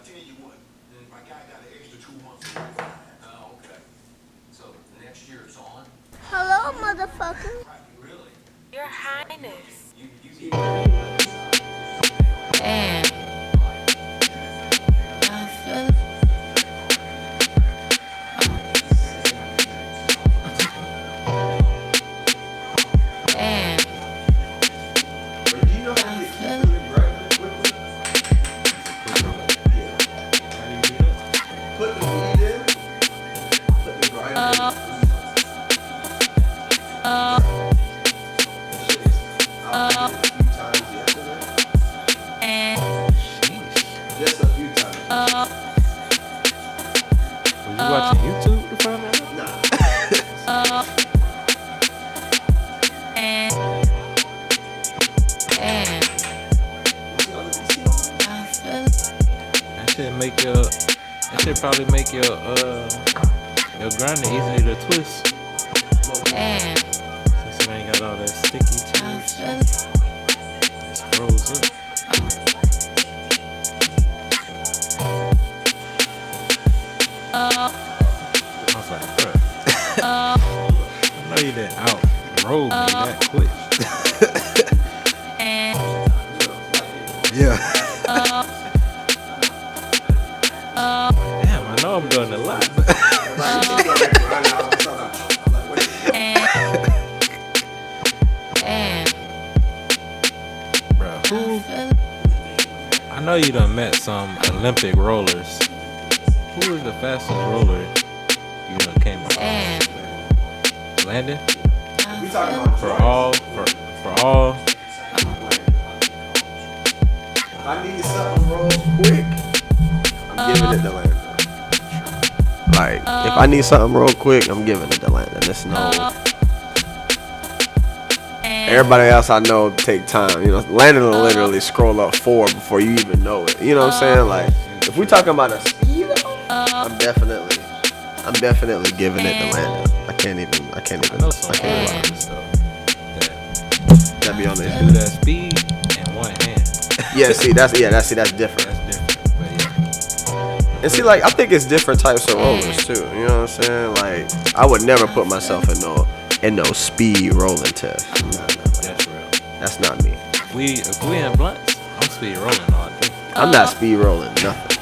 tell you what, my guy got an extra 2 months. Oh, okay. So next year it's on? Hello, motherfucker. Really? Your Highness. You And I feel and But do you know how you get to it right quickly? Yeah. How do you do that? Put the weed in, put the grinder in. Shit is, I did it a few times yesterday. Sheesh. Just a few times. Was you watching YouTube to find that out? Nah. That shit make that shit probably make your grinder easier to twist. Since it ain't got all that sticky to it. It's froze up. I was like, bro. I know you didn't outroll me that quick. Yeah. Damn, I know I'm doing a lot. Bro, who? I know you done met some Olympic rollers. Who is the fastest roller you done came across? Landon? We talking about For all. If I need something roll quick, I'm giving it to Landon. Like, if I need something real quick, I'm giving it to Landon. It's no. Everybody else I know take time. You know, Landon will literally scroll up 4 before you even know it. You know what I'm saying? Like, if we talking about a speed, I'm definitely giving it to Landon. I can't even I know some I can't lie. rollers though That be on that there. do that speed in one hand. Yeah, see, that's different. That's different. But yeah. And see, like, I think it's different types of rollers too. You know what I'm saying? Like, I would never put myself in no speed rolling test. Nah. That's real. That's not me. If we in blunts, I'm speed rolling all day. I'm not speed rolling nothing.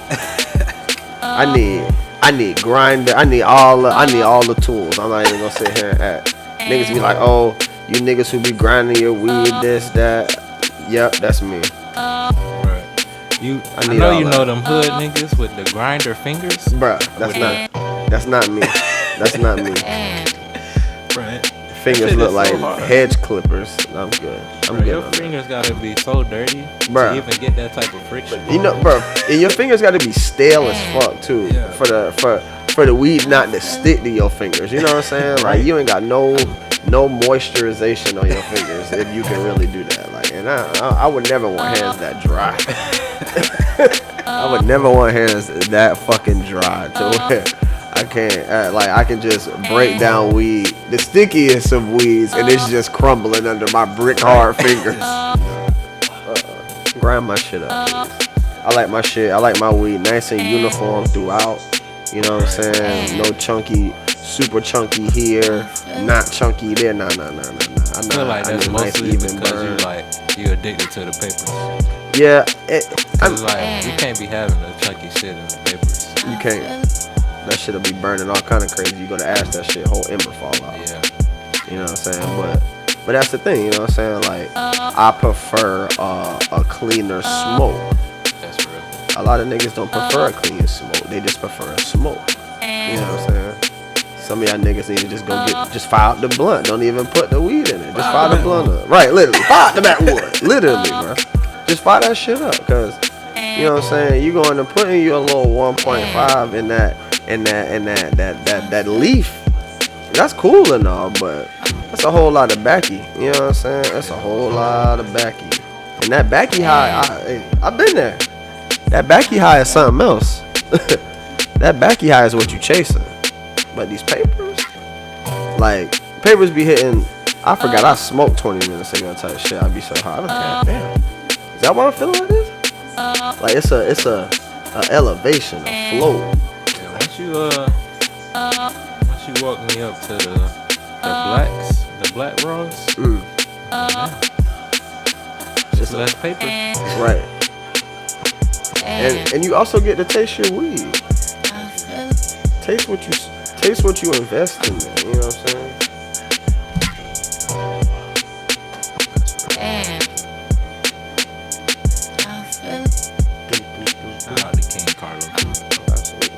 I need grinder. I need all the tools. I'm not even gonna sit here and act. Niggas be like, oh, you niggas who be grinding your weed, this, that. Yep, that's me. Right. I need know all you that. know them hood niggas with the grinder fingers. Bruh, that's not me. That's not me. Right. Fingers shit look is like so hard. hedge clippers. I'm good. I'm Bro, good. your on that. fingers gotta be so dirty Bruh. to even get that type of friction. You know, bro, and your fingers got to be stale as fuck too, Yeah. for the weed not to stick to your fingers. You know what I'm saying? Like, you ain't got no moisturization on your fingers if you can really do that. Like, and I would never want hands that dry. I would never want hands that fucking dry to where I can't I can just break down weed, the stickiest of weeds, and it's just crumbling under my brick hard fingers. Grind my shit up, please. I like my weed nice and uniform throughout. You know what I'm saying? No chunky, super chunky here, not chunky there. Nah. I feel like that's mostly because you addicted to the papers. Yeah, Cause like you can't be having the chunky shit in the papers. you can't. That shit'll be burning all kind of crazy. You go to ash that shit, whole ember fall out. Yeah. You know what I'm saying? But that's the thing. You know what I'm saying? Like, I prefer a cleaner smoke. That's real. A lot of niggas don't prefer a clean smoke. They just prefer a smoke. You know what I'm saying? Some of y'all niggas need to just fire out the blunt. Don't even put the weed in it. Just fire the blunt up. Right, literally. Fire out the backwood. Literally, bro. Just fire that shit up. Cause, you know what I'm saying? You going to put in you a little 1.5 in that leaf. That's cool and all, but that's a whole lot of backy. You know what I'm saying? That's a whole lot of backy. And that backy high, I've been there. That backy high is something else. That backy high is what you chasing. But these papers, like, papers be hitting. I forgot I smoked 20 minutes ago type shit. I'd be so high. I'm like, God damn. Is that why I'm feeling like this? Like, elevation, a flow. Yeah, once you walk me up to the black rolls, just less paper. Right. And you also get to taste your weed. Taste what you invest in, man. You know what I'm saying? Shout out to King Carlos.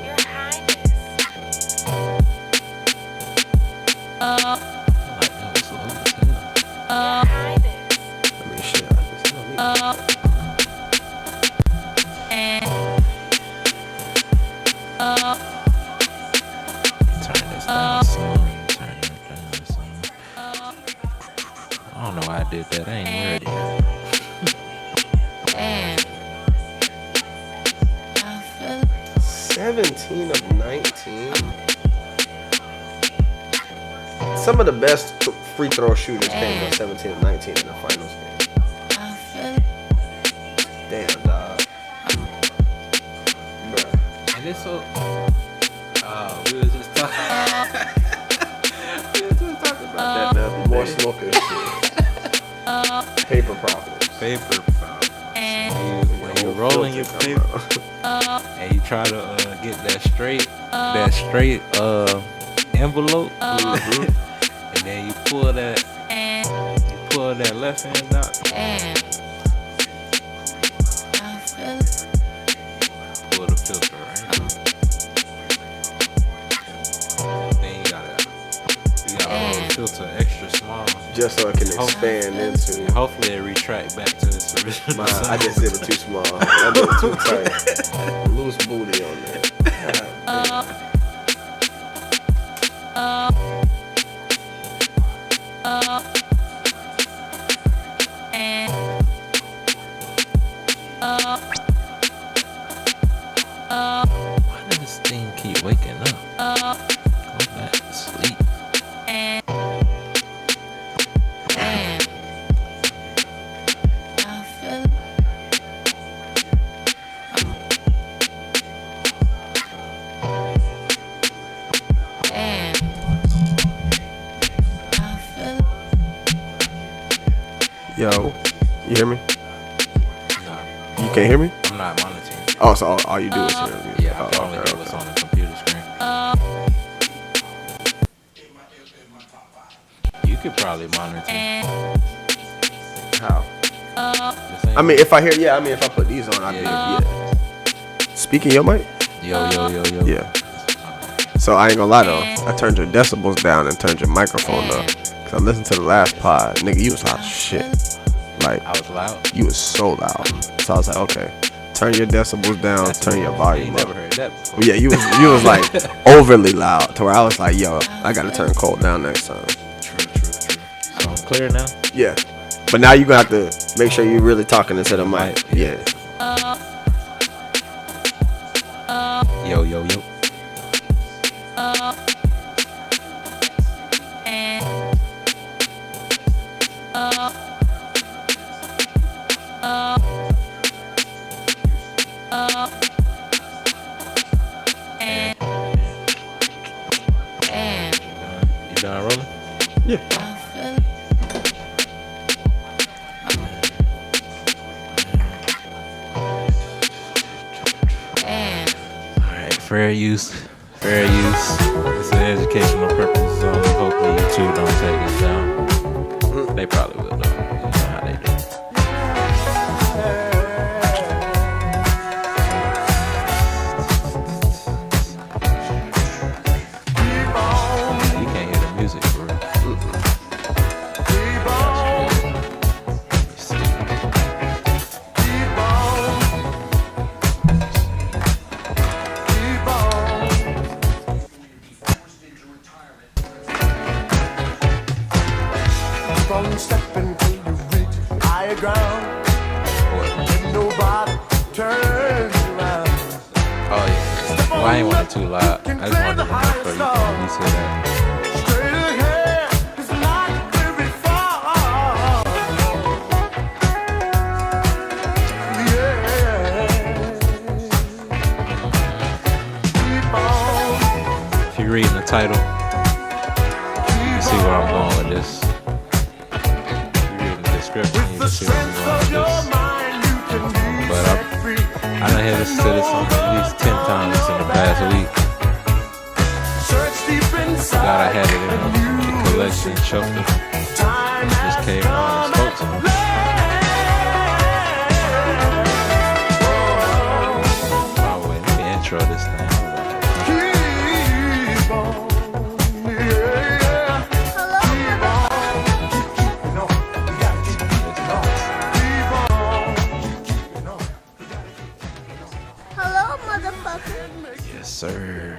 Your Highness. I like that was low as hell. Your Highness. I mean, shit. I just don't need Turn this down some. Turn it down some. I don't know why I did that. I ain't ready. 17 of 19. Some of the best free throw shooters came from 17 of 19 in the finals game. Damn, dog. Bruh. And it's so. We was just talking. about that the other More day. smoking shit. Paper problems. Paper problems. When you rolling your paper and you try to get that straight envelope, and then you pull that left hand out. Pull the filter right. Then you gotta hold the filter extra small. Just so it can expand into. Hopefully it retract back to its original I size. just did it too small. I did it too tight. Loose booty on there. Why does this thing keep waking up? Go back to sleep. Yo, you hear me? Nah, You can't hear me? I'm not monitoring. Oh, so all you do is hear me. Yeah, I Oh, can only okay, hear what's okay. on the computer screen. You could probably monitor. How? The same. I mean, if I put these on, I'd be, Yeah. yeah. Speaking your mic? Yo. Yeah. So I ain't gonna lie though, I turned your decibels down and turned your microphone up. Cause I listened to the last pod, nigga, you was loud as shit. Like, I was loud. you was so loud. So I was like, okay, turn your decibels down, turn your I volume ain't up. never heard that before. But yeah, you was like overly loud to where I was like, yo, I gotta turn Cole down next time. True. So I'm clear now. Yeah. But now you gonna have to make sure you're really talking into the mic. Yeah. Yo. You done rolling? Yeah. Alright, fair use. It's an educational purpose only. Hopefully YouTube don't take us down. They probably will though. You know how they do. You can't hear the music for real. From stepping till you reach higher ground, and nobody turns around. Oh yeah. Well, I ain't want it too loud. I just wanted to make sure you can at least hear that. Straight ahead, it's not very far. Yeah. title, you see where I'm going with this. You read the description, you can see where I'm going with this. But I done had this to this song at least 10 times in the past week. Forgot I had it in the collection shuffle. Just came on and spoke to me. Oh wait, let me intro this thing. Hello, motherfucker. Yes, sir.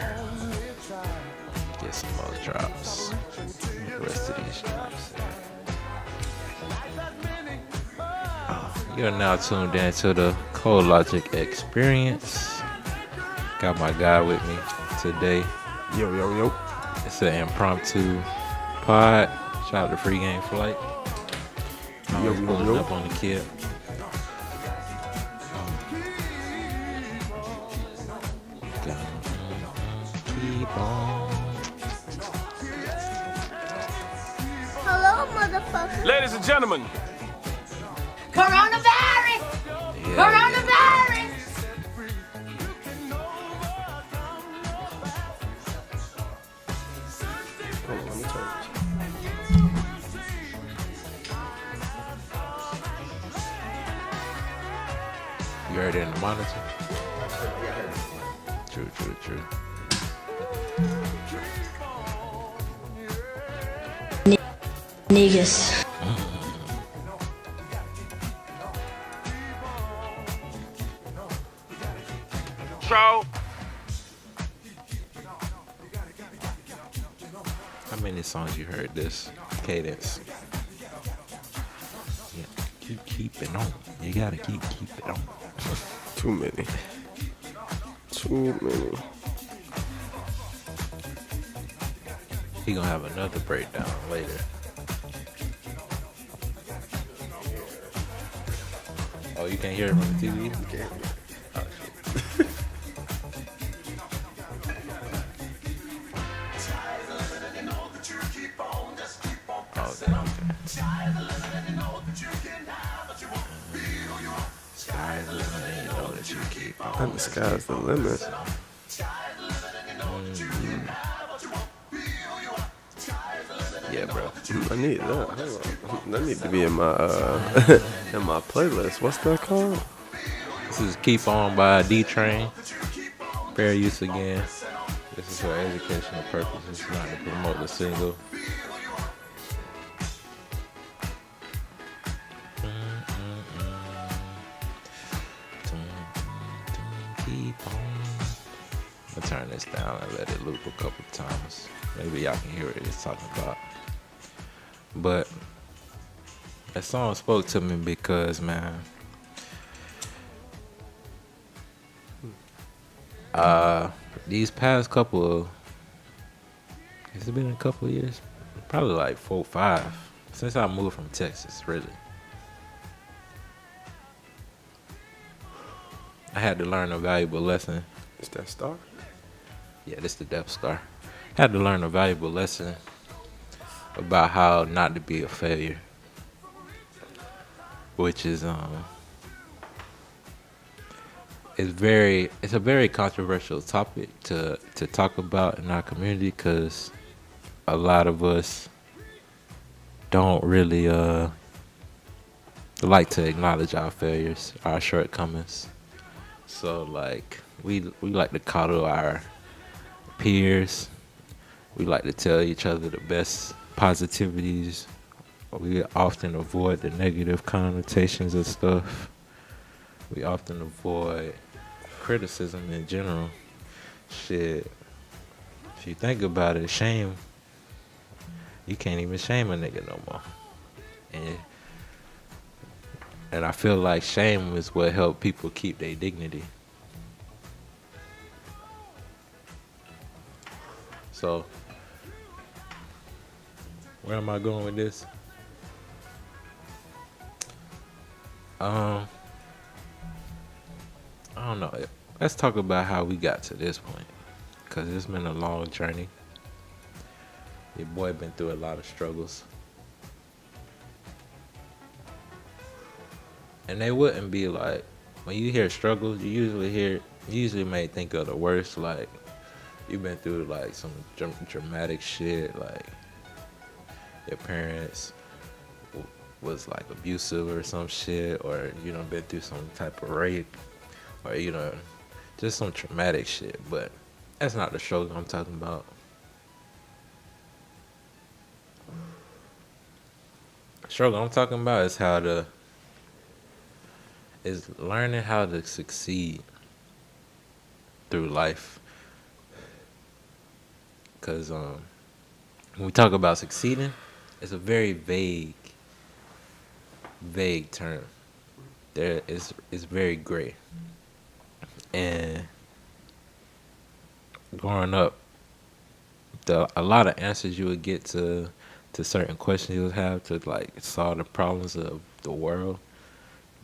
Get some more drops. The rest of these drops. You're now tuned in to the Cold Logic Experience. Got my guy with me today. Yo. It's an impromptu pod. Shout out to Free Game Flight. Always pulling up on the kid. Keep on. Hello, motherfucker. Ladies and gentlemen, Coronavirus! Yeah, Coronavirus! Hold on, let me turn this. You heard it in the monitor? True. Niggas. Troll. How many songs you heard this cadence? Yeah, keep it on. You gotta keep it on. Too many. He gonna have another breakdown later. Oh, you can't hear it from the TV? Oh, shit. Sky's the limit and you know that you keep on. And the sky's the limit. Yeah, bro. I need that. Hold on. That need to be in my in my playlist. What's that called? This is Keep On by D-Train. Fair use again. This is for educational purposes, not to promote the single. Keep on. I'll turn this down and let it loop a couple times. Maybe y'all can hear what it's talking about. But that song spoke to me because, man, these past couple, has it been a couple of years? Probably like 4 or 5 since I moved from Texas, really. I had to learn a valuable lesson. Is that star? Yeah, this the Death Star. Had to learn a valuable lesson about how not to be a failure, which is it's a very controversial topic to talk about in our community, because a lot of us don't really like to acknowledge our failures, our shortcomings. So like we like to coddle our peers. We like to tell each other the best positivities. We often avoid the negative connotations of stuff. We often avoid criticism in general. Shit, if you think about it, shame, you can't even shame a nigga no more. And I feel like shame is what helped people keep their dignity. So, where am I going with this? I don't know. Let's talk about how we got to this point, because it's been a long journey. Your boy been through a lot of struggles. And they wouldn't be like, when you hear struggles, you usually may think of the worst, like you've been through like some dramatic shit, like your parents was like abusive or some shit, or you know been through some type of rape, or you know just some traumatic shit. But that's not the struggle I'm talking about. Struggle I'm talking about is learning how to succeed through life. Cause when we talk about succeeding, it's a very vague term. It's very gray. And growing up, a lot of answers you would get to certain questions you would have to like solve the problems of the world,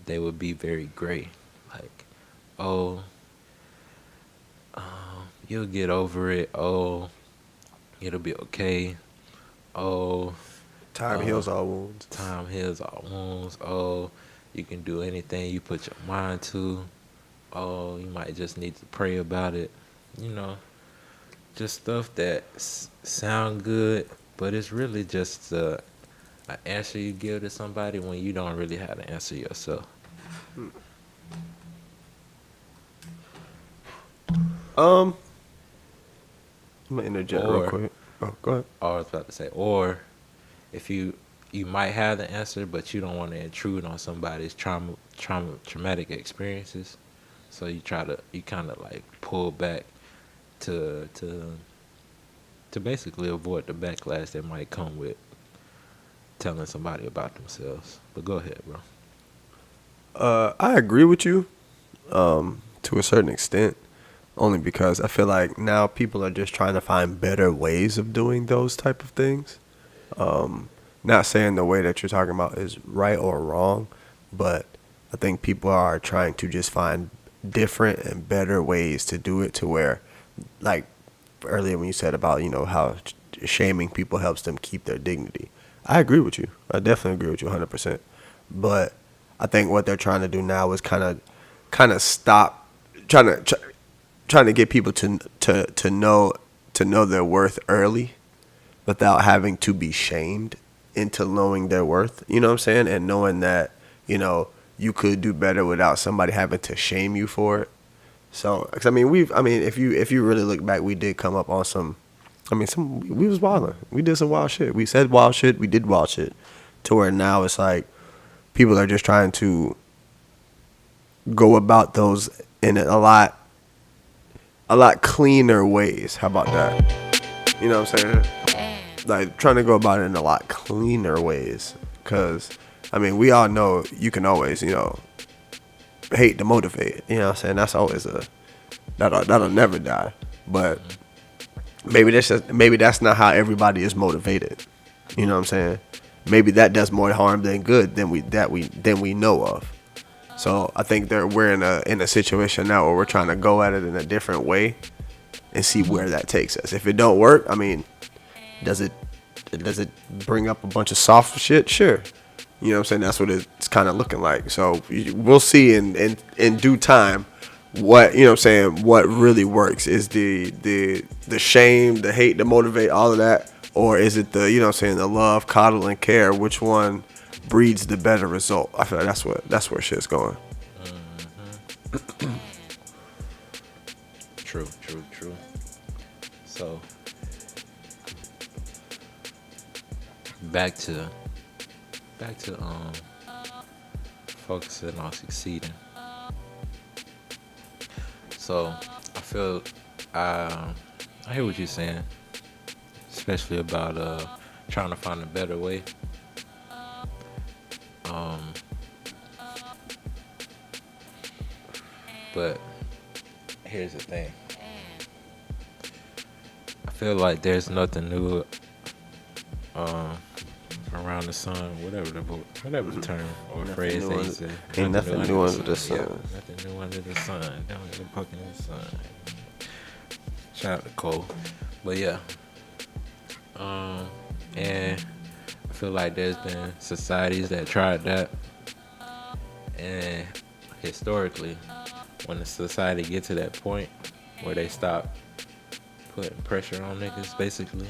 they would be very gray. Like, oh, you'll get over it. Oh, it'll be okay. Oh, Time heals all wounds. time heals all wounds. Oh, you can do anything you put your mind to. Oh, you might just need to pray about it. You know, just stuff that sound good, but it's really just an answer you give to somebody when you don't really have the answer yourself. I'm gonna interject real Or- quick. Oh, go ahead. I was about to say, or if you might have the answer, but you don't want to intrude on somebody's traumatic experiences, so you kind of like pull back to basically avoid the backlash that might come with telling somebody about themselves. But go ahead, bro. I agree with you, to a certain extent, only because I feel like now people are just trying to find better ways of doing those type of things. Not saying the way that you're talking about is right or wrong, but I think people are trying to just find different and better ways to do it to where, like earlier when you said about, you know, how shaming people helps them keep their dignity. I agree with you. I definitely agree with you 100%. But I think what they're trying to do now is kind of stop trying to get people to know their worth early without having to be shamed into knowing their worth. You know what I'm saying? And knowing that, you know, you could do better without somebody having to shame you for it. So, 'cause I mean, if you really look back, we did come up on we was wilding. We did some wild shit. We said wild shit. We did wild shit. To where now it's like people are just trying to go about those in a lot cleaner ways. How about that? You know what I'm saying? Like trying to go about it in a lot cleaner ways. 'Cause I mean, we all know you can always, you know, hate to motivate. You know what I'm saying? That's always that'll never die. But maybe that's not how everybody is motivated. You know what I'm saying? Maybe that does more harm than good than we know of. So I think we're in a situation now where we're trying to go at it in a different way and see where that takes us. If it don't work, I mean, does it bring up a bunch of soft shit? Sure. You know what I'm saying? That's what it's kind of looking like. So we'll see in due time what, you know what I'm saying, what really works. Is the shame, the hate, the motivate, all of that, or is it the, you know what I'm saying, the love, coddle, and care? Which one breeds the better result? I feel like that's where shit's going. True. So back to focusing on succeeding. So I feel I hear what you're saying, especially about trying to find a better way. But here's the thing. I feel like there's nothing new around the sun, whatever the term or phrase they say. Ain't nothing new under the sun. Yeah, nothing new under the sun. Down in the fucking sun. Shout out to Cole. But yeah, And I feel like there's been societies that tried that, and historically, when the society get to that point where they stop putting pressure on niggas, basically,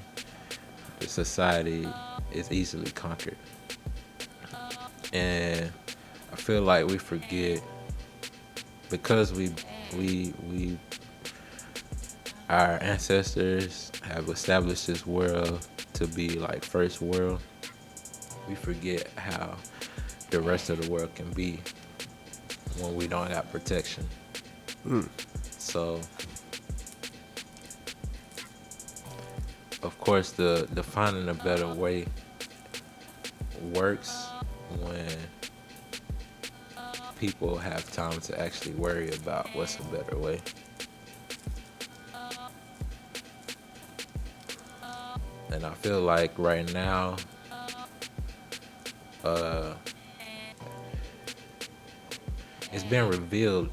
the society is easily conquered. And I feel like we forget because we our ancestors have established this world to be like first world. We forget how the rest of the world can be when we don't have protection. So, of course, the finding a better way works when people have time to actually worry about what's a better way. And I feel like right now, it's been revealed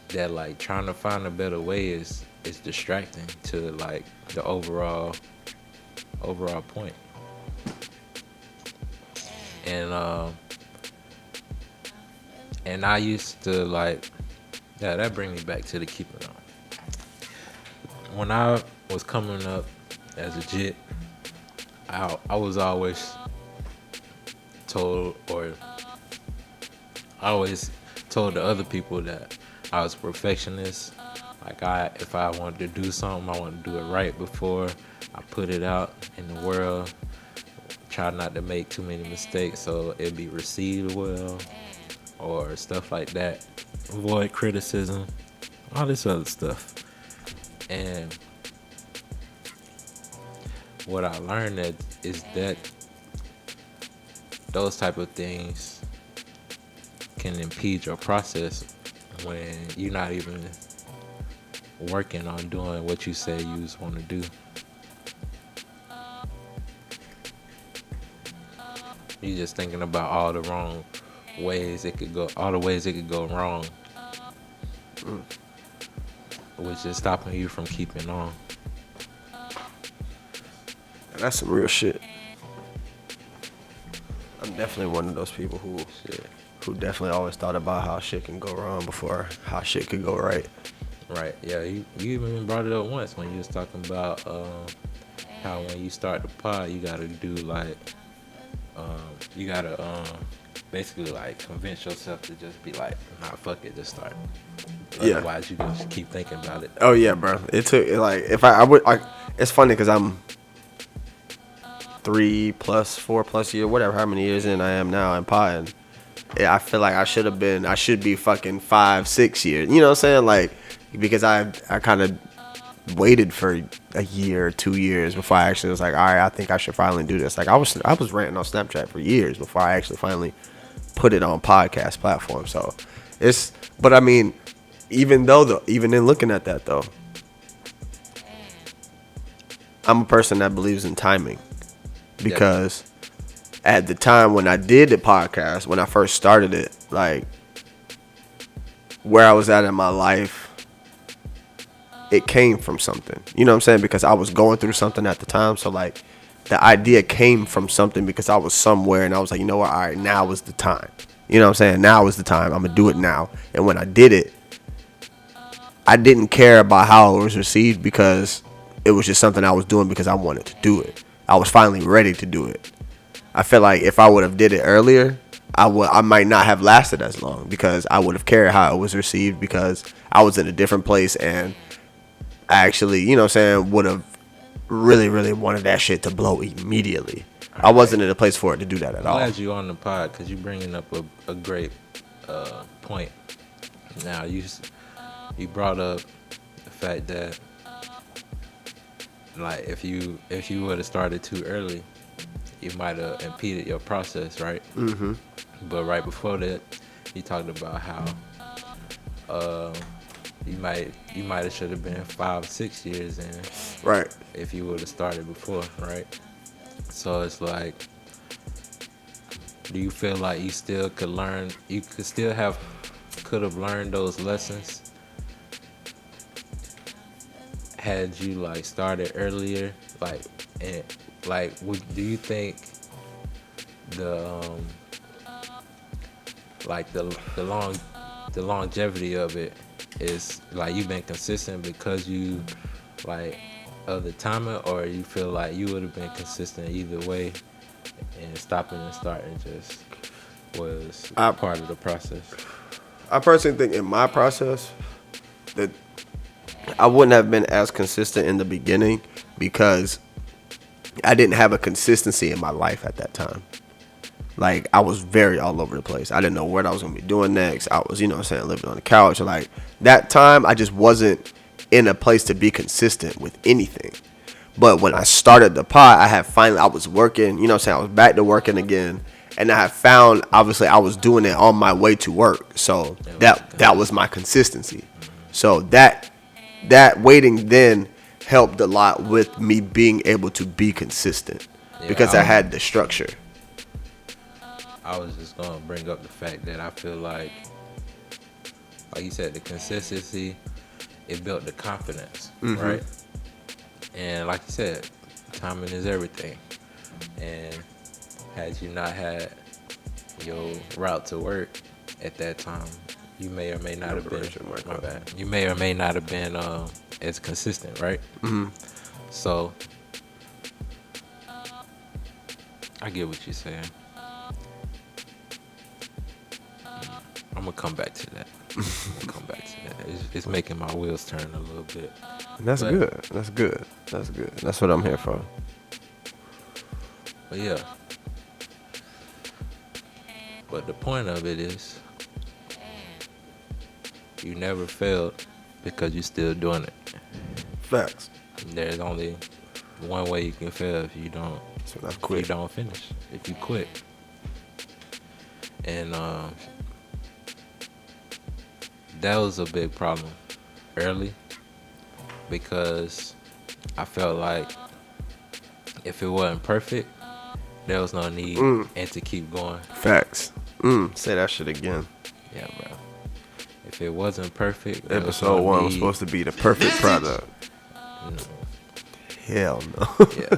that like trying to find a better way is distracting to like the overall point. And I used to like, yeah, that brings me back to the Keep It On. When I was coming up as a jit, I was always told, or I always told the other people that I was a perfectionist. Like if I wanted to do something, I wanted to do it right before I put it out in the world. Try not to make too many mistakes so it'd be received well, or stuff like that. Avoid criticism, all this other stuff. And what I learned is that those type of things can impede your process when you're not even working on doing what you say you just want to do. You're just thinking about all the wrong ways it could go, all the ways it could go wrong, which is stopping you from keeping on. That's some real shit. I'm definitely one of those people who definitely always thought about how shit can go wrong before how shit could go right. Right, yeah, you even brought it up once when you was talking about how when you start the pod, you gotta do like, you gotta basically like convince yourself to just be like, nah, fuck it, just start. Yeah. Otherwise, you just keep thinking about it. Oh yeah, bro. It took like if I would. It's funny because I'm 3+4+ year, whatever, how many years in I am now in pod. And I feel like I should be fucking 5-6 years. You know what I'm saying? Like, because I kind of waited for a year or 2 years before I actually was like, all right, I think I should finally do this. Like I was ranting on Snapchat for years before I actually finally put it on podcast platform. So but I mean, even in looking at that though, I'm a person that believes in timing, because at the time when I did the podcast, when I first started it, like where I was at in my life, it came from something. You know what I'm saying? Because I was going through something at the time. So like the idea came from something because I was somewhere and I was like, you know what? All right, now is the time. You know what I'm saying? Now is the time. I'm going to do it now. And when I did it, I didn't care about how it was received because it was just something I was doing because I wanted to do it. I was finally ready to do it. I feel like if I would have did it earlier, I might not have lasted as long because I would have cared how it was received because I was in a different place and I actually, you know what I'm saying, would have really, really wanted that shit to blow immediately. I wasn't in a place for it to do that at all. I'm glad you on the pod because you're bringing up a great point. Now, you brought up the fact that, like, if you would have started too early, you might have impeded your process, right? Mm-hmm. But right before that, you talked about how you might have should have been 5-6 years in, Right. if you would have started before, right? So it's like, do you feel like you still could learn? You could have learned those lessons had you like started earlier, like, and like, do you think the like the longevity of it is like you've been consistent because you like of the timing, or you feel like you would have been consistent either way, and stopping and starting just was part of the process? I personally think in my process that I wouldn't have been as consistent in the beginning because I didn't have a consistency in my life at that time. Like, I was very all over the place. I didn't know what I was going to be doing next. I was, living on the couch. Like, that time, I just wasn't in a place to be consistent with anything. But when I started the pod, I was working, I was back to working again. And I had found, obviously, I was doing it on my way to work. So that was my consistency. So that waiting then helped a lot with me being able to be consistent because I had the structure. I was just gonna bring up the fact that I feel like you said, the consistency, it built the confidence, right? And like you said, timing is everything. And had you not had your route to work at that time, you may or may not have been. My bad. You may or may not have been as consistent, right? So I get what you're saying. I'm gonna come back to that. It's making my wheels turn a little bit. And that's good. That's good. That's what I'm here for. But yeah. But the point of it is, you never failed because you're still doing it. Facts. There's only one way you can fail if you don't. So that's If quit. you don't finish. If you quit. And that was a big problem early because I felt like if it wasn't perfect, there was no need and to keep going. Facts. Say that shit again. Yeah, bro. If it wasn't perfect, there was Episode no 1 was need. supposed to be the perfect product. No. Hell no. Yeah.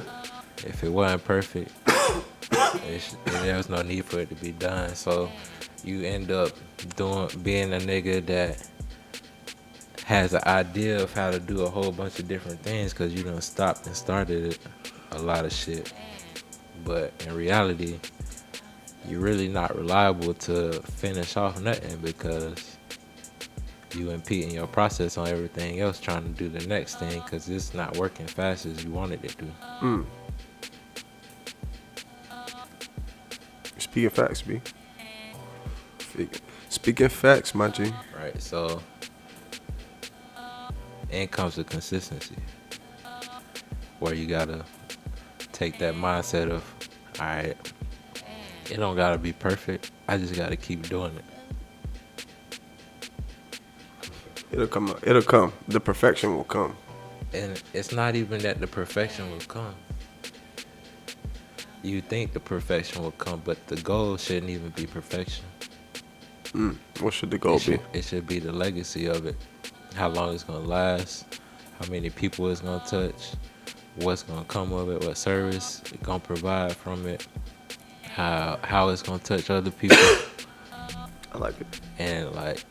If it wasn't perfect, there was no need for it to be done. So you end up being a nigga that has an idea of how to do a whole bunch of different things because you done stopped and started a lot of shit. But in reality, you're really not reliable to finish off nothing because you impeding your process on everything else trying to do the next thing because it's not working fast as you wanted it to. Speaking facts, B. Speaking facts, my G. Right, so in comes the consistency where you gotta take that mindset of, all right, it don't gotta be perfect. I just gotta keep doing it. It'll come. It'll come. The perfection will come. And it's not even that the perfection will come. You think the perfection will come, but the goal shouldn't even be perfection. What should the goal be? It should be the legacy of it. How long it's gonna last, how many people it's gonna touch, what's gonna come of it, what service it's gonna provide from it, how it's gonna touch other people. I like it. And like,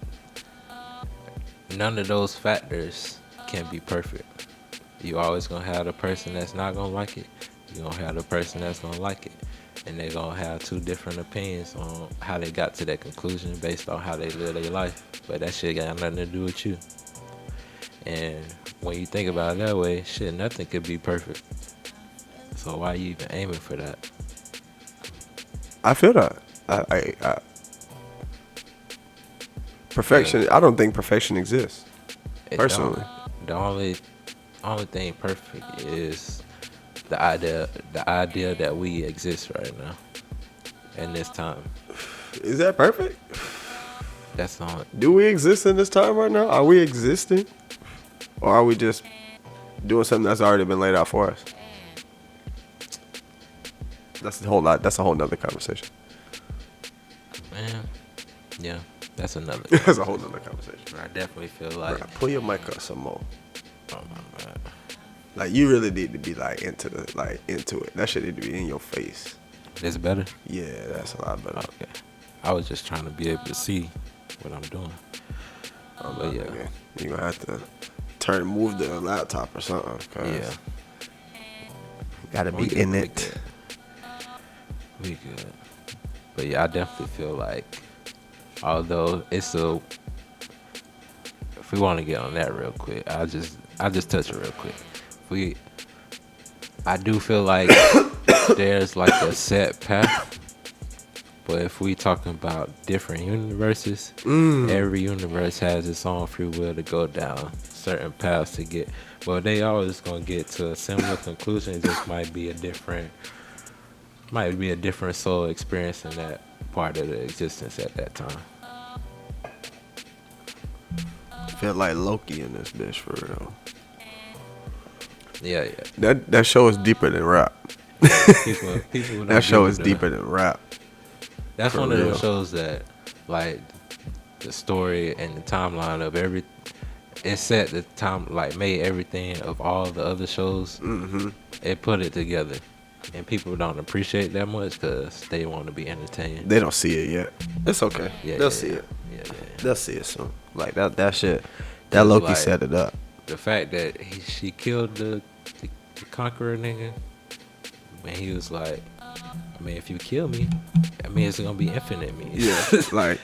none of those factors can be perfect. You always gonna have the person that's not gonna like it. You gonna have the person that's gonna like it. And they're gonna have two different opinions on how they got to that conclusion based on how they live their life. But that shit got nothing to do with you. And when you think about it that way, shit, nothing could be perfect. So why you even aiming for that? I feel that. I perfection. Yeah. I don't think perfection exists. It Personally. don't. The only thing perfect is the idea that we exist right now in this time. Is that perfect? That's all. Do we exist in this time right now? Are we existing? Or are we just doing something that's already been laid out for us? That's a whole lot. That's a whole nother conversation. Man, yeah, that's another. That's a whole nother conversation. I definitely feel like. Bruh, pull your mic up some more. Oh my god. Like you really need to be like into it. That shit need to be in your face. It's better. Yeah, that's a lot better. Okay. I was just trying to be able to see what I'm doing. But yeah. Nigga, you gonna have to move the laptop or something. 'Cause Yeah. you gotta We be good, in we it. good. We good. But yeah, I definitely feel like, although if we want to get on that real quick, I'll just touch it real quick. I do feel like there's like a set path, but if we talking about different universes, every universe has its own free will to go down certain paths to get. Well, they always gonna get to a similar conclusion. It just might be a different soul experiencing that part of the existence at that time. Feel like Loki in this bitch for real. Yeah, yeah. That show is deeper than rap. People don't That show give is a- deeper than rap. That's for one of real. those shows that, like, the story and the timeline of it set the time, like, made everything of all the other shows. Mm-hmm. It put it together, and people don't appreciate that much because they want to be entertained. They don't see it yet. It's okay. Yeah, They'll yeah, see yeah. it. Yeah, yeah, yeah. They'll see it soon. Like that shit. That It's Loki like- set it up. The fact that she killed the conqueror nigga, and he was like, I mean, if you kill me, I mean, it's gonna be infinite me. Yeah. Like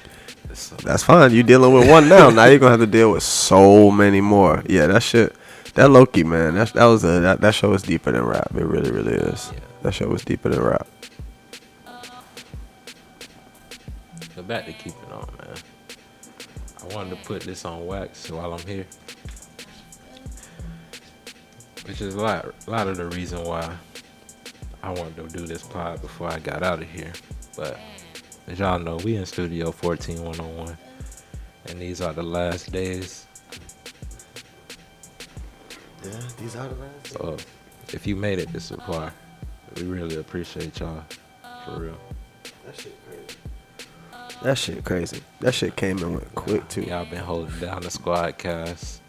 So, that's fine. You dealing with one now. Now you're gonna have to deal with so many more. Yeah, that shit. That Loki, man. That show is deeper than rap. It really, really is. Yeah. That show was deeper than rap. so back to Keep It On, man. I wanted to put this on wax while I'm here, which is a lot of the reason why I wanted to do this pod before I got out of here. But as y'all know, we in Studio 14101, and these are the last days. Yeah, these are the last. So if you made it this far, we really appreciate y'all, for real. That shit crazy. That shit crazy. That shit came and went quick too. Y'all been holding down the squad cast.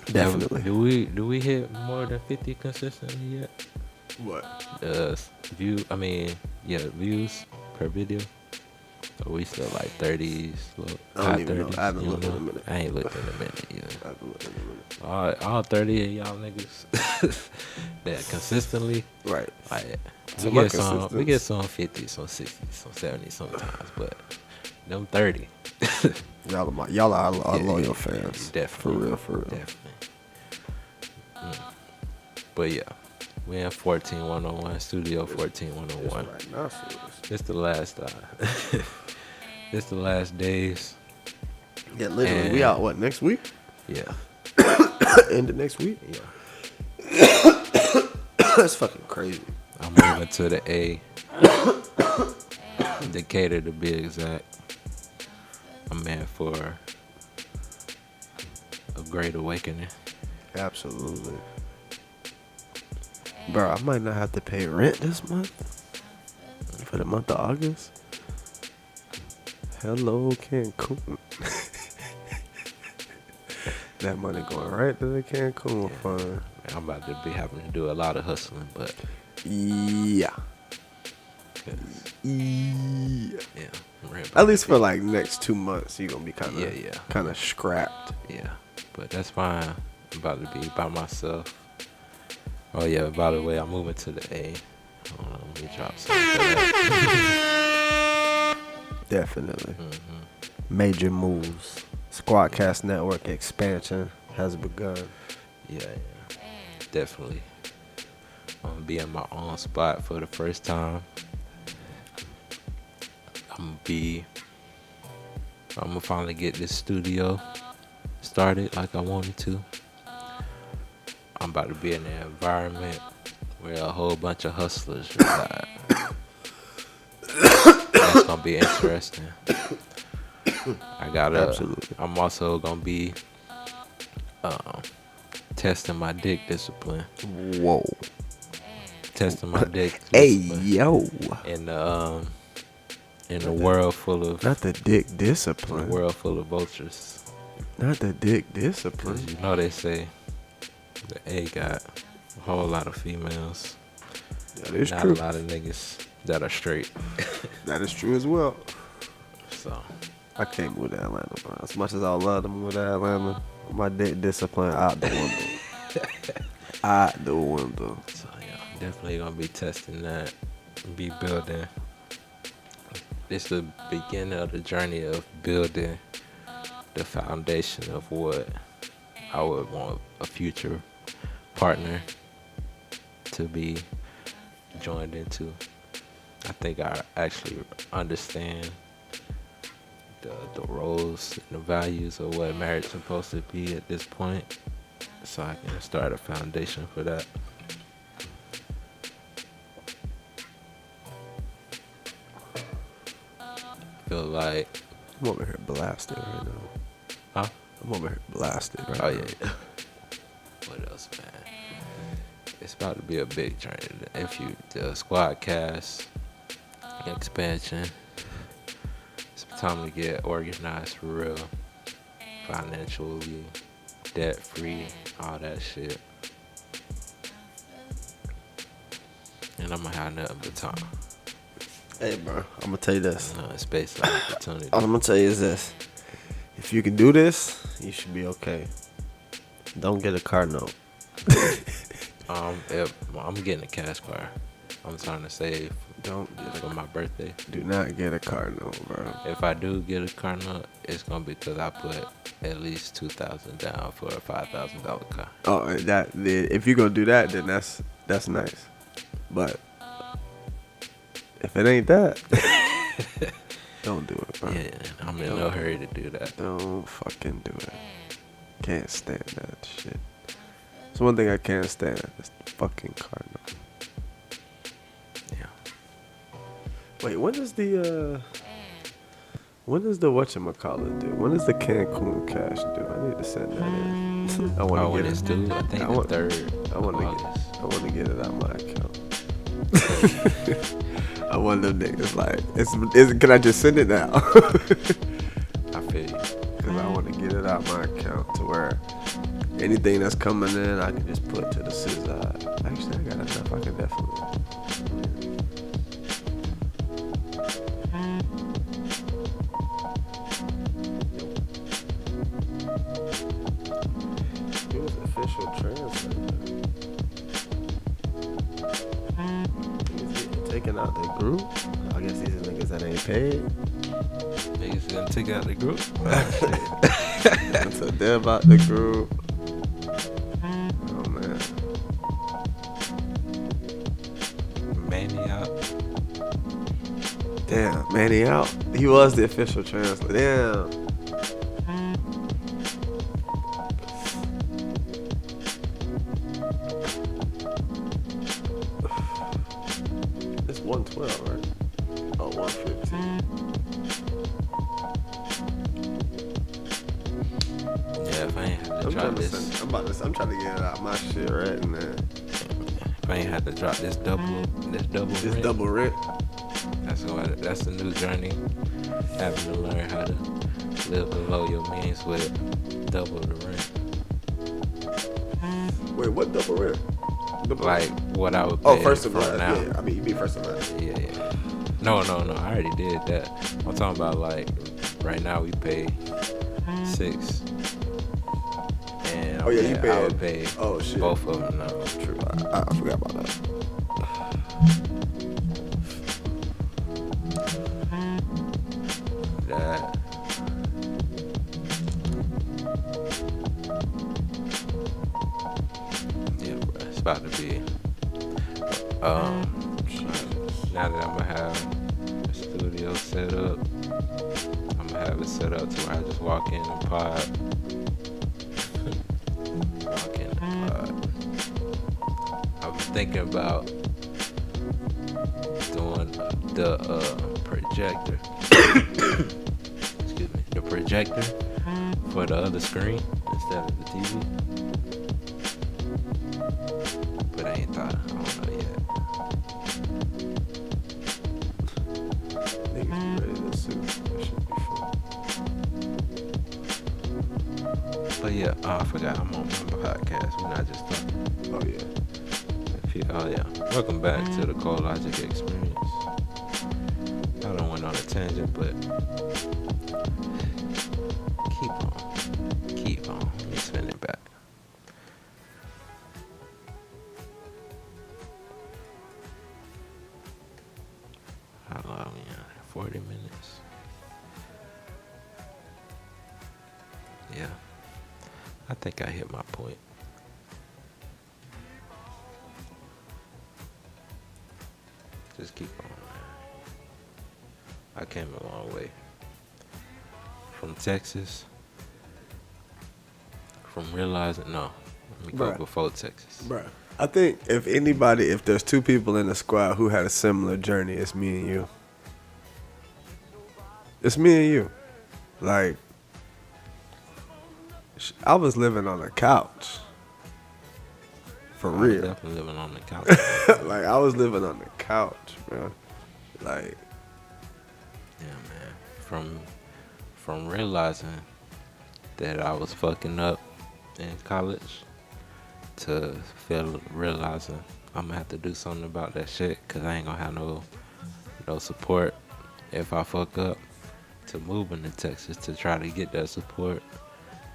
Definitely. Do we hit more than 50 consistently yet? What? Views per video. So we still like 30s, I don't high even know. 30s. I haven't you looked in know? a minute. I ain't looked in a minute either. I haven't looked in a minute. All 30 of y'all niggas that consistently, Right. like, So we my get some consistency- 50, some 60, some 70 sometimes, but them 30. Y'all are Yeah, loyal fans. Definitely. For real. Definitely. But yeah, we in 14101, Studio 14101. Right now, so It's the last it's the last days. yeah, literally, And- we out what next week? Yeah. End of next week? Yeah. That's fucking crazy. I'm moving to the A. Decatur to be exact. I'm in for a great awakening. Absolutely. Bro, I might not have to pay rent this month. For the month of August. Hello, Cancun. That money going right to the Cancun fund. I'm about to be having to do a lot of hustling, but Yeah. 'cause, Yeah. yeah, I'm ready At least for like next 2 months, you're gonna be kind of Yeah. kind of scrapped. Yeah, but that's fine. I'm about to be by myself. Oh yeah, by the way, I'm moving to the A. Hold on, let me drop something for that. Definitely. Mhm. Major moves. Squadcast network expansion has begun. Yeah, definitely. I'm gonna be in my own spot for the first time. I'm gonna finally get this studio started like I wanted to. I'm about to be in an environment where a whole bunch of hustlers reside. That's gonna be interesting. Absolutely. I'm also gonna be testing my dick discipline. Whoa. Testing my dick Hey, discipline yo. in the world full of Not the dick discipline. vultures. Not the dick 'Cause discipline. you know they say The A got a whole lot of females. That is Not true. a lot of niggas that are straight. That is true as well. So I can't move to Atlanta, bro. As much as I love to move to Atlanta, my dick discipline out the window. Out the window. So yeah, definitely gonna be testing that, be building. This is the beginning of the journey of building the foundation of what I would want a future partner to be joined into. I think I actually understand the roles and the values of what marriage is supposed to be at this point, so I can start a foundation for that. Feel like, I'm over here blasted right now. huh? I'm over here blasted right Oh now. yeah. What else, man? It's about to be a big journey. If you the squad cast expansion, it's time to get organized for real, financially, debt free, all that shit. And I'm gonna have nothing but time. Hey, bro, I'm gonna tell you this. Space and opportunity. All I'm gonna tell you is this. If you can do this, you should be okay. Don't get a car note. If I'm getting a cash car, I'm trying to save Don't get for my birthday. Do not get a car note, bro. If I do get a car note, it's gonna be because I put at least $2,000 down for a $5,000 car. Oh, if you're gonna do that, then that's nice. But if it ain't that, don't do it, bro. Yeah, I'm in no hurry to do that. Don't fucking do it. Can't stand that shit. It's one thing I can't stand. It's the fucking car note. Yeah. Wait, when does the whatchamacallit do? When does the Cancun cash do? I need to send that in. I want to When get it's it. due, I think I the want- 3rd I of want to August. get. I want to get it out my account. I want them niggas like, can I just send it now? I feel you. Cause I want to get it out my account to where anything that's coming in, I can just put to the side. Actually, I got enough. I can definitely. It was official translator. Niggas getting taken out the group. I guess these are niggas that ain't paid. Niggas gonna take out the group. Until they're about the group. Oh man. Manny out. Damn, Manny out. He was the official translator. Damn. It's 112, right? Oh, 115. Yeah, if I ain't had to I'm drop trying to this, send, I'm trying to get it out my shit right now. if I ain't had to drop this double This rent, double rent. that's the new journey. Having to learn how to live below your means with double the rent. Wait, what double rent? Like what I would pay Oh, first of for all, now. yeah. I mean, you mean first of all. Yeah. No, I already did that. I'm talking about like right now we pay 6. And Oh, yeah, you I would paid- pay oh, shit. both of them now. True. I forgot about that. That. Yeah, bro, it's about to be. Now that I'm gonna have a studio set up, I'm gonna have it set up to where I just walk in and pod. Walk in and pod. I'm thinking about doing the projector. Excuse me, the projector for the other screen instead of the TV. But I ain't thought. I don't know yet. Niggas be ready to sue. That should be fun. But yeah, I forgot I'm on my podcast. podcast. We're not just talking. Oh yeah. Oh yeah. Welcome back to the Cold Logic Experience. I don't went on a tangent, but keep on. Let me spin it back. How long? Yeah, 40 minutes. Yeah, I think I hit my point. Just keep on, man. I came a long way. From Texas. From realizing, no, let me go Bruh. before Texas. Bruh. I think if there's two people in the squad who had a similar journey, it's me and you. It's me and you. Like, I was living on a couch. For I was real. definitely living on the couch. Like, I was living on the couch, man. Like, Yeah, man. From realizing that I was fucking up in college to realizing I'm gonna have to do something about that shit because I ain't gonna have no support if I fuck up, to moving to Texas to try to get that support,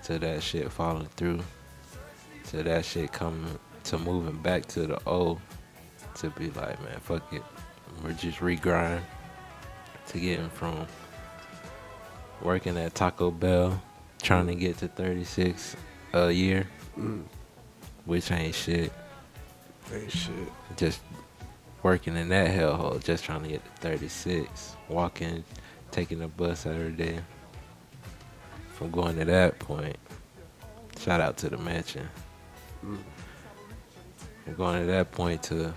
to that shit falling through, to that shit coming, to moving back to the old, to be like, man, fuck it, we're just regrind, to getting from working at Taco Bell, trying to get to 36 a year, which ain't shit. ain't shit. Just working in that hellhole, just trying to get to 36. Walking, taking the bus every day. From going to that point, shout out to the mansion. From going to that point to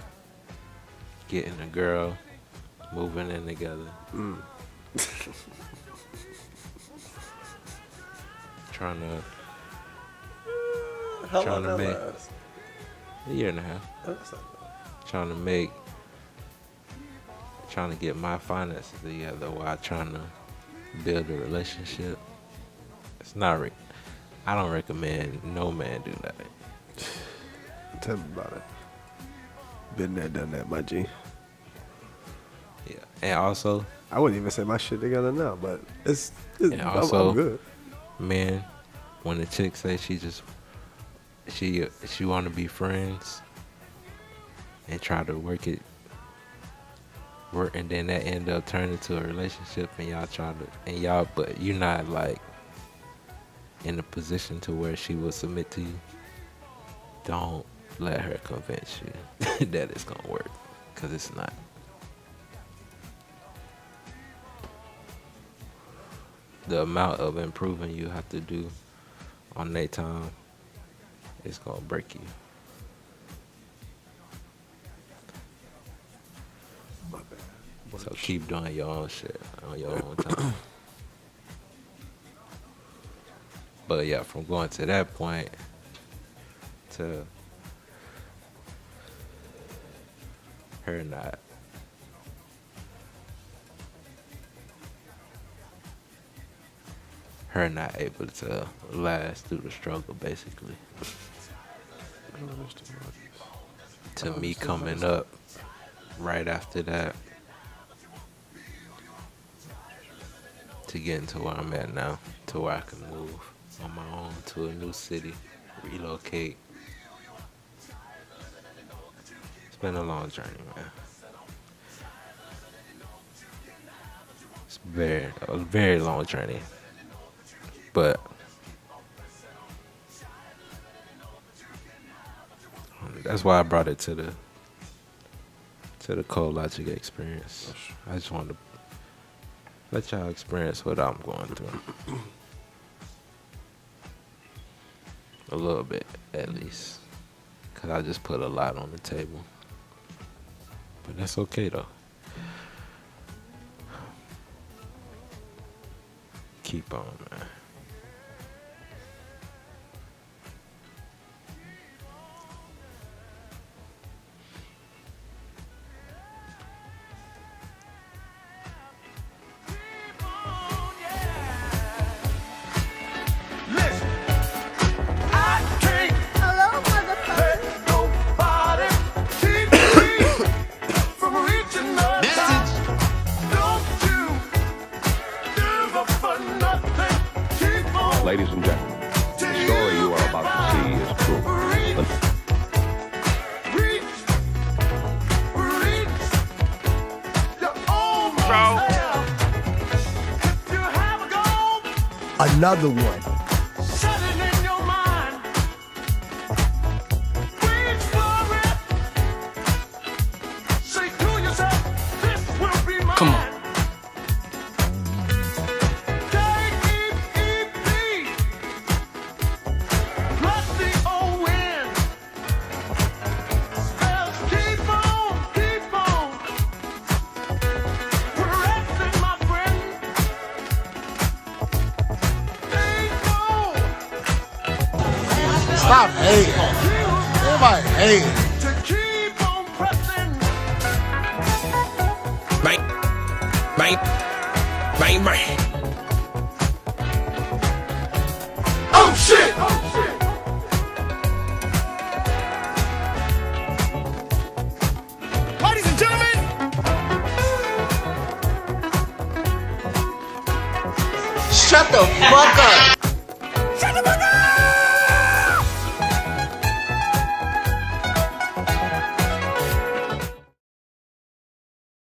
getting a girl, moving in together. Trying to How Trying long to that make- last? a year and a half. That's not bad. Trying to get my finances together while trying to build a relationship. It's not I don't recommend no man do that. Tell me about it. Been there, done that, my G. Yeah. And also, I wouldn't even say my shit together now, but it's And also- I'm good. men, when the chick say she want to be friends and try to work, and then that end up turning to a relationship, and but you're not like in a position to where she will submit to you. Don't let her convince you that it's gonna work, cause it's not. The amount of improving you have to do on their time is gonna break you. So keep doing your own shit on your own time. But yeah, from going to that point to her not able to last through the struggle, basically. To me coming up right after that, to getting to where I'm at now, to where I can move on my own to a new city, relocate. It's been a long journey, man. It's a very long journey. But that's why I brought it to the Cold Logic Experience. I just wanted to let y'all experience what I'm going through. A little bit, at least. Because I just put a lot on the table. But that's okay, though. Keep on, man. Listen, I can't Hello, Ladies and gentlemen, the story you are about to see is true. Another one. Come on. Stop hating. Everybody hating. Bang. Bang. Bang, bang. Oh shit! Ladies and gentlemen, Shut the fuck up.